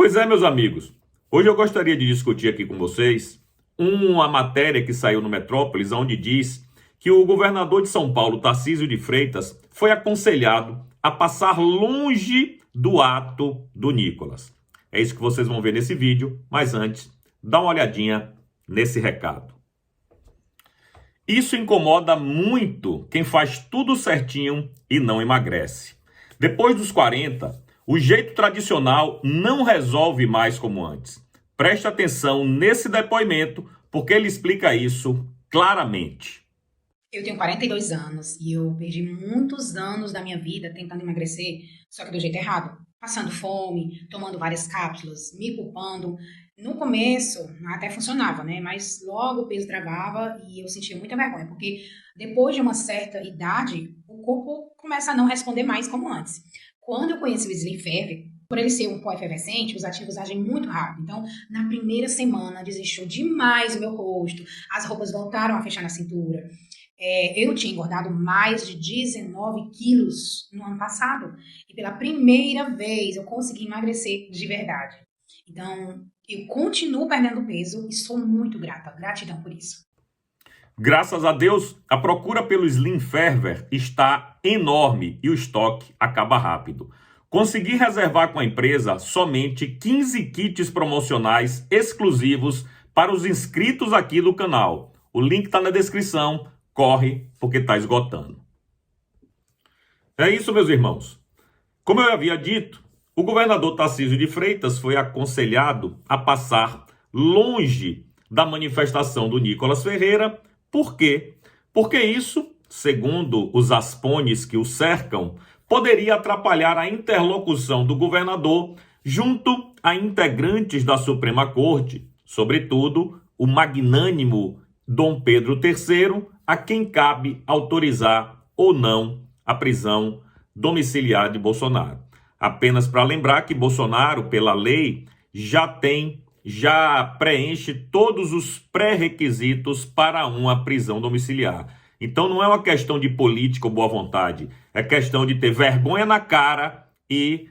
Pois é, meus amigos, hoje eu gostaria de discutir aqui com vocês uma matéria que saiu no Metrópolis, onde diz que o governador de São Paulo, Tarcísio de Freitas, foi aconselhado a passar longe do ato do Nicolas. É isso que vocês vão ver nesse vídeo, mas antes, dá uma olhadinha nesse recado. Isso incomoda muito quem faz tudo certinho e não emagrece. Depois dos 40, o jeito tradicional não resolve mais como antes. Preste atenção nesse depoimento, porque ele explica isso claramente. Eu tenho 42 anos e eu perdi muitos anos da minha vida tentando emagrecer, só que do jeito errado. Passando fome, tomando várias cápsulas, me culpando. No começo até funcionava, né? Mas logo o peso travava e eu sentia muita vergonha, porque depois de uma certa idade, o corpo começa a não responder mais como antes. Quando eu conheci o Slim Ferve, por ele ser um pó efervescente, os ativos agem muito rápido. Então, na primeira semana, desinchou demais o meu rosto, as roupas voltaram a fechar na cintura. Eu tinha engordado mais de 19 quilos no ano passado. E pela primeira vez eu consegui emagrecer de verdade. Então, eu continuo perdendo peso e sou muito grata. Gratidão por isso. Graças a Deus, a procura pelo Slim Ferve está enorme e o estoque acaba rápido. Consegui reservar com a empresa somente 15 kits promocionais exclusivos para os inscritos aqui do canal. O link está na descrição. Corre, porque está esgotando. É isso, meus irmãos. Como eu havia dito, o governador Tarcísio de Freitas foi aconselhado a passar longe da manifestação do Nicolas Ferreira. Por quê? Porque isso, segundo os aspones que o cercam, poderia atrapalhar a interlocução do governador junto a integrantes da Suprema Corte, sobretudo o magnânimo Dom Pedro III, a quem cabe autorizar ou não a prisão domiciliar de Bolsonaro. Apenas para lembrar que Bolsonaro, pela lei, já preenche todos os pré-requisitos para uma prisão domiciliar. Então não é uma questão de política ou boa vontade, é questão de ter vergonha na cara e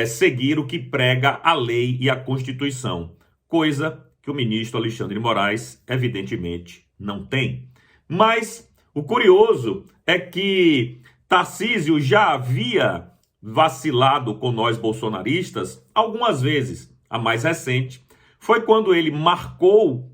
seguir o que prega a lei e a Constituição, coisa que o ministro Alexandre de Moraes, evidentemente, não tem. Mas o curioso é que Tarcísio já havia vacilado com nós bolsonaristas algumas vezes. A mais recente foi quando ele marcou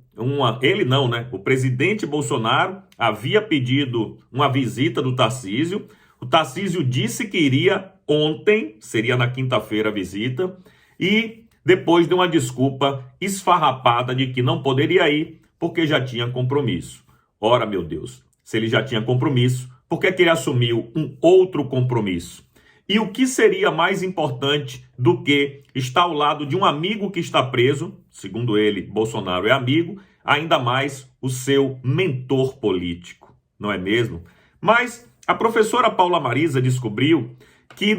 o presidente Bolsonaro havia pedido uma visita do Tarcísio. O Tarcísio disse que iria ontem, seria na quinta-feira a visita, e depois deu uma desculpa esfarrapada de que não poderia ir porque já tinha compromisso. Ora, meu Deus, se ele já tinha compromisso, por que ele assumiu um outro compromisso? E o que seria mais importante do que estar ao lado de um amigo que está preso, segundo ele, Bolsonaro é amigo, ainda mais o seu mentor político, não é mesmo? Mas a professora Paula Marisa descobriu que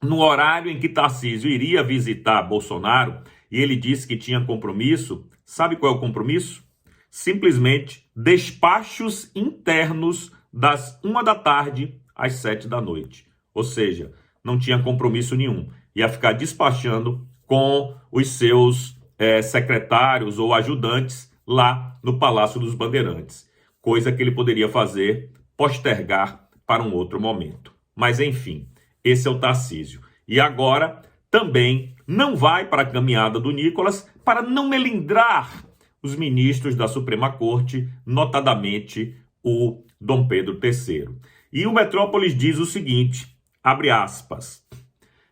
no horário em que Tarcísio iria visitar Bolsonaro, e ele disse que tinha compromisso, sabe qual é o compromisso? Simplesmente despachos internos das 1 da tarde às 7 da noite. Ou seja, não tinha compromisso nenhum. Ia ficar despachando com os seus secretários ou ajudantes lá no Palácio dos Bandeirantes. Coisa que ele poderia postergar para um outro momento. Mas enfim, esse é o Tarcísio. E agora também não vai para a caminhada do Nicolas para não melindrar os ministros da Suprema Corte, notadamente o Dom Pedro III. E o Metrópolis diz o seguinte, abre aspas,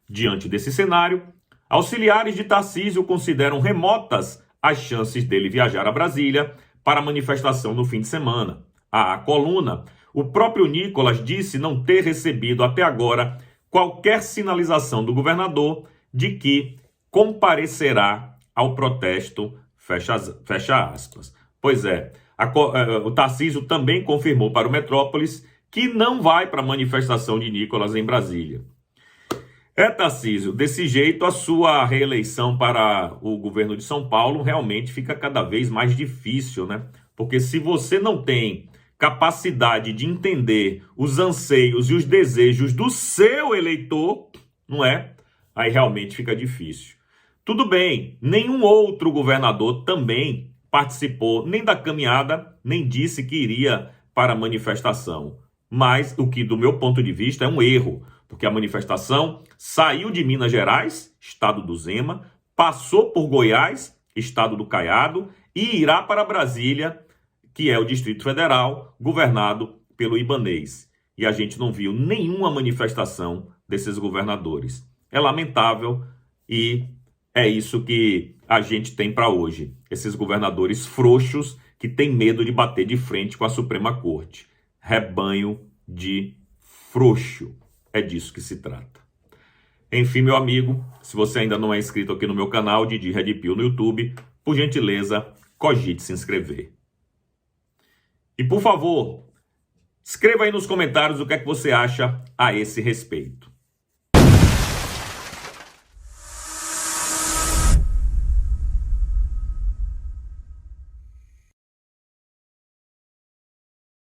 diante desse cenário, auxiliares de Tarcísio consideram remotas as chances dele viajar a Brasília para a manifestação no fim de semana. À coluna, o próprio Nicolas disse não ter recebido até agora qualquer sinalização do governador de que comparecerá ao protesto, fecha aspas. Pois é, o Tarcísio também confirmou para o Metrópolis que não vai para a manifestação de Nicolas em Brasília. Tarcísio, desse jeito a sua reeleição para o governo de São Paulo realmente fica cada vez mais difícil, né? Porque se você não tem capacidade de entender os anseios e os desejos do seu eleitor, não é? aí realmente fica difícil. Tudo bem, nenhum outro governador também participou nem da caminhada, nem disse que iria para a manifestação. Mas o que, do meu ponto de vista, é um erro, porque a manifestação saiu de Minas Gerais, estado do Zema, passou por Goiás, estado do Caiado, e irá para Brasília, que é o Distrito Federal, governado pelo Ibanez. E a gente não viu nenhuma manifestação desses governadores. É lamentável e é isso que a gente tem para hoje. Esses governadores frouxos que têm medo de bater de frente com a Suprema Corte. Rebanho de frouxo. É disso que se trata. Enfim, meu amigo, se você ainda não é inscrito aqui no meu canal Didi Red Pill no YouTube, por gentileza, cogite se inscrever. E por favor, escreva aí nos comentários o que é que você acha a esse respeito.